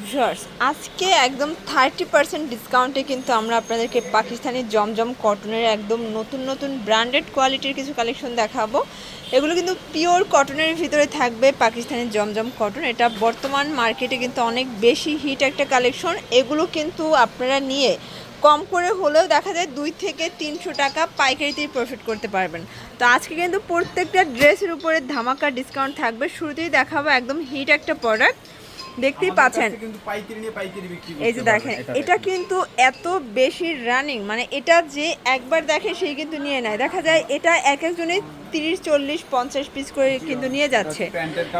Viewers, আজকে একদম 30% ডিসকাউন্টে কিন্তু আমরা আপনাদেরকে পাকিস্তানি জমজম কটনের একদম নতুন নতুন ব্র্যান্ডেড কোয়ালিটির কিছু কালেকশন দেখাবো। এগুলো কিন্তু পিওর কটনের ভিতরে থাকবে। পাকিস্তানি জমজম কটন, এটা বর্তমান মার্কেটে কিন্তু অনেক বেশি হিট একটা কালেকশন। এগুলো কিন্তু আপনারা নিয়ে কম করে হলেও দেখা যায় 2 থেকে 300 টাকা পাইকারিতেই প্রফিট করতে পারবেন। তো আজকে কিন্তু প্রত্যেকটা ড্রেসের উপরে ধামাকা ডিসকাউন্ট থাকবে। শুরুতেই দেখাবো একদম হিট একটা প্রোডাক্ট, দেখতেই পাচ্ছেন। এই যে দেখেন, এটা কিন্তু এত বেশি রানিং, মানে এটা যে একবার দেখে সেই কিন্তু নিয়ে নেয়। দেখা যায় এটা এক একজনে 30, 40, 50 পিস করে কিন্তু নিয়ে যাচ্ছে।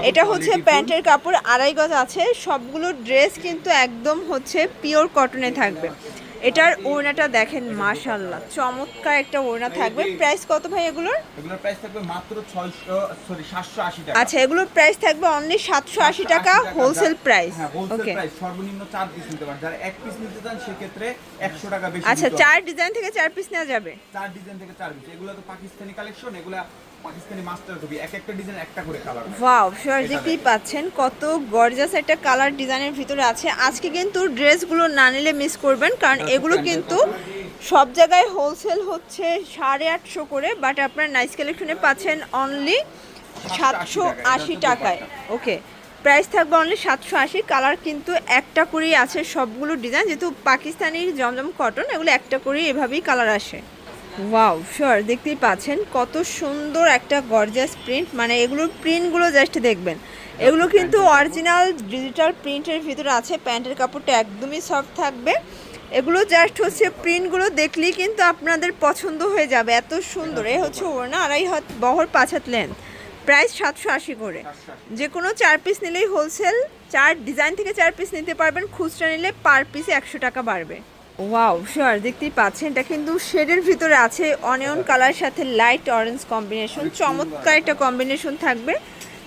এটা হচ্ছে প্যান্টের কাপড়, 2.5 গজ আছে। সবগুলো ড্রেস কিন্তু একদম হচ্ছে পিওর কটনে থাকবে। এটার ওড়নাটা দেখেন, মাশাআল্লাহ চমৎকার একটা ওড়না থাকবে। প্রাইস কত ভাই এগুলোর? এগুলোর প্রাইস থাকবে মাত্র 780 টাকা। আচ্ছা, এগুলোর প্রাইস থাকবে অনলি 780 টাকা হোলসেল প্রাইস। হ্যাঁ, হোলসেল ওকে, প্রাইস। সর্বনিম্ন 4 পিস নিতে পারেন। যারা 1 পিস নিতে চান সেক্ষেত্রে 100 টাকা বেশি আচ্ছা, দিতে হবে। 4 ডিজাইন থেকে 4 পিস নেওয়া যাবে। 4 ডিজাইন থেকে 4 পিস। এগুলো তো পাকিস্তানি কালেকশন, এগুলা পাকিস্তানি মাস্টার কপি। এক একটা ডিজাইন একটা করে কালার। ওয়াও, শিওর দেখতেই পাচ্ছেন কত গর্জাস একটা কালার ডিজাইনের ভিতরে আছে। আজকে কিন্তু ড্রেসগুলো না নিলে মিস করবেন, কারণ এগুলো কিন্তু সব জায়গায় হোলসেল হচ্ছে 850 করে, বাট আপনার নাইস কালেকশনে পাচ্ছেন অনলি 780 টাকায়। ওকে, প্রাইস থাকবে অনলি 780। কালার কিন্তু একটা করেই আছে সবগুলো ডিজাইন, যেহেতু পাকিস্তানি জমজম কটন, এগুলো একটা করেই এভাবেই কালার আসে। ওয়াও, শিওর দেখতেই পাচ্ছেন কত সুন্দর একটা গর্জিয়াস প্রিন্ট। মানে এগুলোর প্রিন্টগুলো জাস্ট দেখবেন, এগুলো কিন্তু অরিজিনাল ডিজিটাল প্রিন্টের ভিতরে আছে। প্যান্টের কাপড়টা একদমই সফট থাকবে। এগুলো জাস্ট হচ্ছে প্রিন্টগুলো দেখলেই কিন্তু আপনাদের পছন্দ হয়ে যাবে, এত সুন্দর। এ হচ্ছে ওড়না, 2.5 হাত বহর, 5 হাত লেন্থ। প্রাইস 780 করে। যে কোনো 4 পিস নিলেই হোলসেল, 4 ডিজাইন থেকে 4 পিস নিতে পারবেন। খুচরা নিলে পার পিসে 100 টাকা বাড়বে। ওয়াও, শিওর দেখতেই পাচ্ছেন, এটা কিন্তু শেডের ভিতরে আছে, অনিয়ন কালার সাথে লাইট অরেঞ্জ কম্বিনেশন। চমৎকার একটা কম্বিনেশন থাকবে।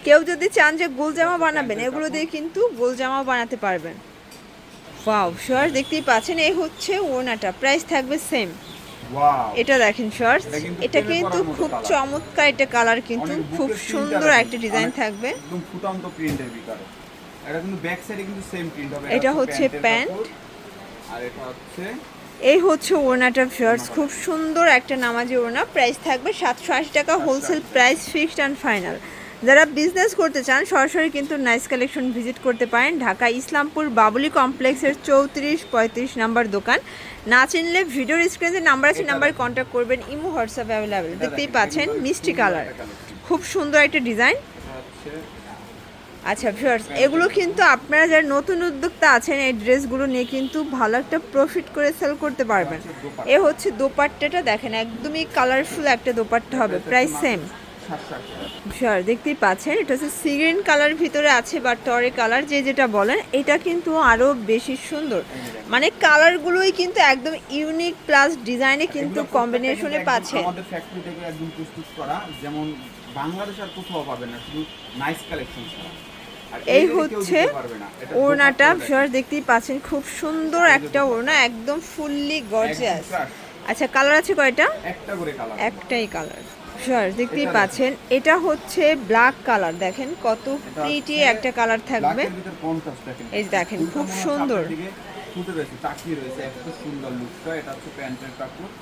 কেউ যদি চান যে গোল জামা বানাবেন, এগুলো দিয়ে কিন্তু গোল জামাও বানাতে পারবেন। ওয়াও, শিওর দেখতেই পাচ্ছেন, এই হচ্ছে ওড়নাটা। প্রাইস থাকবে সেম। ওয়াও, এটা দেখেন শর্টস, এটা প্রেমে কিন্তু পড়ার মতো খুব কালার। চমৎকার একটা কালার, কিন্তু অনেক খুব বুকের প্রিন্টটা সুন্দর দেখেন, একটা ডিজাইন অনেক থাকবে। একদম ফুটান্ত প্রিন্টের ভিতরে। এটা কিন্তু ব্যাক সাইডে কিন্তু সেম প্রিন্ট হবে। এটা হচ্ছে প্যান্টের প্যান্ট, কাপড়, আর এটা হচ্ছে এই হচ্ছে ওড়নাটা। শর্টস খুব সুন্দর একটা নামাজি ওড়না। প্রাইস থাকবে 780 টাকা wholesale price, fixed and final. যারা বিজনেস করতে চান সরাসরি কিন্তু নাইস কালেকশন ভিজিট করতে পারেন। ঢাকা ইসলামপুর বাবুলি কমপ্লেক্সের 34-35 নাম্বার দোকান। না চিনলে ভিডিওর স্ক্রিনে নাম্বার আছে, নাম্বার কন্ট্যাক্ট করবেন। Imo, WhatsApp available. দেখতেই পাচ্ছেন মিষ্টি কালার, খুব সুন্দর একটা ডিজাইন। এটা হচ্ছে আচ্ছা ভিউয়ার্স, এগুলো কিন্তু আপনারা যারা নতুন উদ্যোক্তা আছেন, এই ড্রেসগুলো নিয়ে কিন্তু ভালো একটা প্রফিট করে সেল করতে পারবেন। এ হচ্ছে দোপাট্টাটা দেখেন, একদমই কালারফুল একটা দোপাট্টা হবে। Price same. 780 টাকা। ভিউয়ার দেখতেই পাচ্ছেন, এটা হচ্ছে সি গ্রিন কালার ভিতরে আছে বা টরে কালার, যে যেটা বলেন। এটা কিন্তু আরও বেশি সুন্দর, মানে কালারগুলোই কিন্তু একদম ইউনিক, প্লাস ডিজাইনে কিন্তু এগুলো প্রত্যেকটা কম্বিনেশনে একদম পাচ্ছেন। আমাদের ফ্যাক্টরি থেকে একদম প্রস্তুত করা, যেমন বাংলাদেশ আর কোথাও পাবেন না, শুধু নাইস কালেকশন ছাড়া। আর এই রেটে কেউ হচ্ছে দিতে পারবে না। এটা ওড়নাটা। দোপাট্টা দেখেন, ভিউয়ার দেখতেই পাচ্ছেন, খুব সুন্দর একটা ওড়না, একদম ফুললি গর্জিয়াস। একদম crush। আচ্ছা, কালার আছে কয়টা? একটা করে কালার। একটাই কালার। ভিউয়ার দেখতেই এটা পাচ্ছেন, এটা হচ্ছে ব্ল্যাক কালার। দেখেন কত এটা প্রিটি হচ্ছে একটা কালার থাকবে। ব্ল্যাকের ভিতর কন্ট্রাস্ট দেখেন। এই যে দেখেন, ফুলটা খুব মনে হচ্ছে সুন্দর। আপনার দিকে ফুটে রয়েছে, তাকিয়ে রয়েছে, এত সুন্দর লুকটা। এটা হচ্ছে প্যান্টের কাপড়,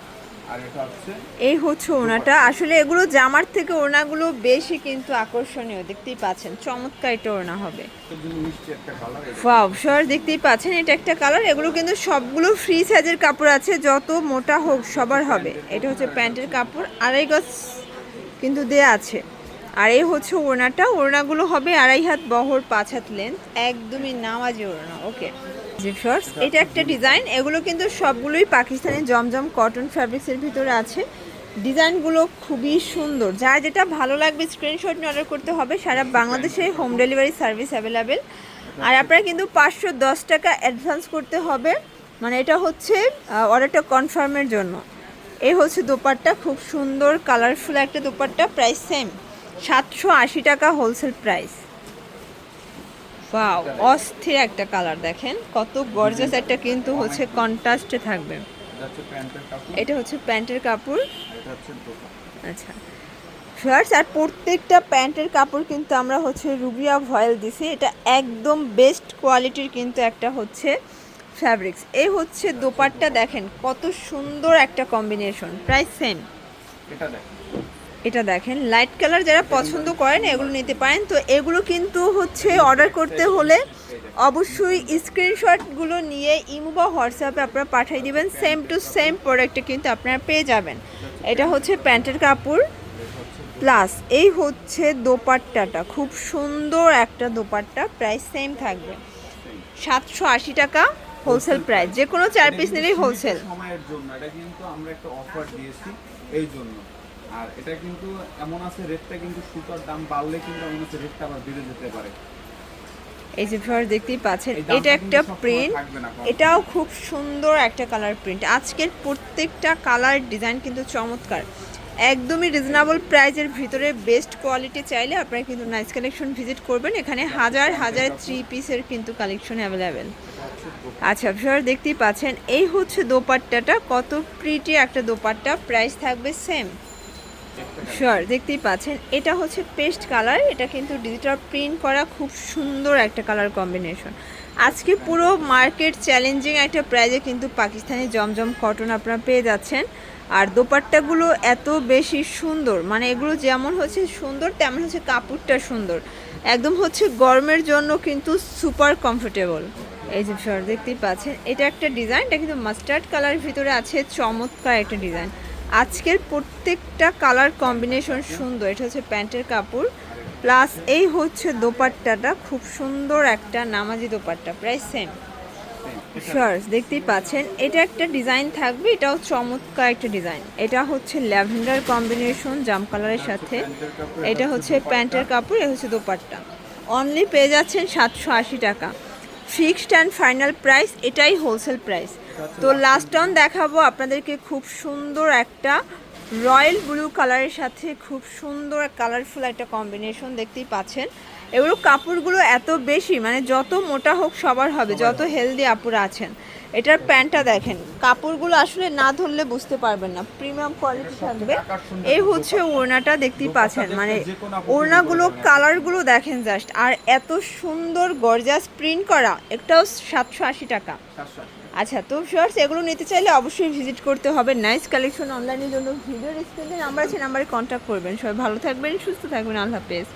আর এটা হচ্ছে এই হচ্ছে ওড়নাটা। আসলে এগুলো জামার থেকে ওড়নাগুলো বেশি কিন্তু আকর্ষণীয়। দেখতেই পাচ্ছেন চমৎকার একটা ওড়না হবে। এর জন্য মিষ্টি একটা কালার। ওয়াও, শিওর দেখতেই পাচ্ছেন, এটা একটা কালার। এগুলো কিন্তু সবগুলো ফ্রি সাইজের কাপড় আছে, যত মোটা হোক সবার হবে। এটা হচ্ছে প্যান্টের কাপড়, 2.5 গজ কিন্তু দেয়া আছে। আর এই হচ্ছে ওড়নাটা। ওড়নাগুলো হবে 2.5 হাত বহর, 5 হাত লেন্থ, একদমই নামাজি ওড়না। ওকে জি শর্টস, এটা একটা ডিজাইন। এগুলো কিন্তু সবগুলোই পাকিস্তানি জমজম কটন ফ্যাব্রিক্সের ভিতরে আছে। ডিজাইনগুলো খুবই সুন্দর। যার যেটা ভালো লাগবে স্ক্রিনশট নিয়ে অর্ডার করতে হবে। সারা বাংলাদেশে হোম ডেলিভারি সার্ভিস অ্যাভেলেবেল। আর আপনারা কিন্তু 510 টাকা অ্যাডভান্স করতে হবে, মানে এটা হচ্ছে অর্ডারটা কনফার্মের জন্য। এই হচ্ছে দোপাট্টা, খুব সুন্দর কালারফুল একটা দোপাট্টা। প্রাইস সেম, 780 টাকা হোলসেল প্রাইস। ওয়াও, অস্থির একটা কালার। দেখেন কত গর্জাস একটা, কিন্তু হচ্ছে কন্ট্রাস্টে থাকবে। এটা হচ্ছে প্যান্টের কাপড়, এটা হচ্ছে প্যান্টের কাপড়। আর এটা হচ্ছে দোপাট্টা। আচ্ছা, শার্টস আর প্রত্যেকটা প্যান্টের কাপড় কিন্তু আমরা হচ্ছে রুবিয়া ভয়েল দিছি, এটা একদম বেস্ট কোয়ালিটির কিন্তু একটা হচ্ছে ফ্যাব্রিক্স। এই হচ্ছে দোপাট্টা, দেখেন কত সুন্দর একটা কম্বিনেশন, প্রায় সেম। এটা দেখেন, এটা দেখেন লাইট কালার, যারা পছন্দ করেন এগুলো নিতে পারেন। তো এগুলো কিন্তু হচ্ছে অর্ডার করতে হলে অবশ্যই স্ক্রিনশটগুলো নিয়ে ইমো বা হোয়াটসঅ্যাপে আপনারা পাঠিয়ে দিবেন, সেম টু সেম প্রোডাক্টে কিন্তু আপনারা পেয়ে যাবেন। এটা হচ্ছে প্যান্টের কাপড় প্লাস এই হচ্ছে দোপাট্টাটা, খুব সুন্দর একটা দোপাট্টা, প্রাইস সেম থাকবে 780 টাকা হোলসেল প্রাইস, যে কোনো 4 পিস নিলেই হোলসেল। সময়ের জন্য এটা কিন্তু আমরা একটা অফার দিয়েছি এই জন্য। আর এটা কিন্তু এমন আছে রেটটা কিন্তু সুতার দাম বাড়লে কিন্তু এমন আছে রেটটা আবার বেড়ে যেতে পারে। এই যে ভিউয়ার দেখতেই পাচ্ছেন, এই দামটা এটা একটা কিন্তু সবসময় প্রিন্ট, থাকবে না। এটাও খুব সুন্দর একটা কালার প্রিন্ট। আজকের প্রত্যেকটা কালার ডিজাইন কিন্তু চমৎকার, একদমই রিজনেবল প্রাইজের ভিতরে বেস্ট কোয়ালিটি চাইলে আপনারা কিন্তু নাইস কালেকশন ভিজিট করবেন, এখানে হাজার হাজার 3 পিসের কিন্তু কালেকশন অ্যাভেলেবেল। আচ্ছা ভিউয়ার দেখতেই পাচ্ছেন, এই হচ্ছে দোপাট্টাটা, কত প্রিটি একটা দোপাট্টা, প্রাইস থাকবে সেম। শিওর দেখতেই পাচ্ছেন, এটা হচ্ছে পেস্ট কালার, এটা কিন্তু ডিজিটাল প্রিন্ট করা, খুব সুন্দর একটা কালার কম্বিনেশন। আজকে পুরো মার্কেট চ্যালেঞ্জিং একটা প্রাইজে কিন্তু পাকিস্তানি জমজম কটন আপনারা পেয়ে যাচ্ছেন। আর দোপাট্টাগুলো এত বেশি সুন্দর, মানে এগুলো যেমন হচ্ছে সুন্দর তেমন হচ্ছে কাপড়টা সুন্দর, একদম হচ্ছে গরমের জন্য কিন্তু সুপার কমফোর্টেবল। এই যে শিওর দেখতেই পাচ্ছেন, এটা একটা ডিজাইন, এটা কিন্তু মাস্টার্ড কালারের ভিতরে আছে, চমৎকার একটা ডিজাইন। আজকের প্রত্যেকটা কালার কম্বিনেশন সুন্দর। এটা হচ্ছে প্যান্টের কাপড় প্লাস এই হচ্ছে দোপাট্টাটা, খুব সুন্দর একটা নামাজি দোপাট্টা, প্রায় সেম। শার্টস দেখতেই পাচ্ছেন, এটা একটা ডিজাইন থাকবে, এটাও চমৎকার একটা ডিজাইন। এটা হচ্ছে ল্যাভেন্ডার কম্বিনেশন জাম কালারের সাথে, এটা হচ্ছে প্যান্টের কাপড়, এটা হচ্ছে দোপাট্টা। অনলি পেয়ে যাচ্ছেন 780 টাকা, ফিক্সড অ্যান্ড ফাইনাল প্রাইস, এটাই হোলসেল প্রাইস। তো লাস্ট অন দেখাবো আপনাদেরকে খুব সুন্দর একটা রয়্যাল ব্লু কালারের সাথে খুব সুন্দর কালারফুল একটা কম্বিনেশন, দেখতেই পাচ্ছেন। এগুলো কাপড়গুলো এত বেশি, মানে যত মোটা হোক সবার হবে, যত হেলদি আপুরা আছেন। এটার প্যান্টটা দেখেন, কাপড়গুলো আসলে না ধরলে বুঝতে পারবেন না, প্রিমিয়াম কোয়ালিটি থাকবে। এই হচ্ছে ওড়নাটা, দেখতেই পাচ্ছেন, মানে ওড়নাগুলো কালারগুলো দেখেন জাস্ট, আর এত সুন্দর গর্জাস প্রিন্ট করা, একটাও 780 টাকা। আচ্ছা, তো শর্টস এগুলো নিতে চাইলে অবশ্যই ভিজিট করতে হবে নাইস কালেকশন অনলাইনের জন্য। ভিডিওর স্ক্রিনে নাম্বার আছে, নাম্বারে কন্ট্যাক্ট করবেন। সবাই ভালো থাকবেন, সুস্থ থাকবেন, আল্লাহ হাফেজ।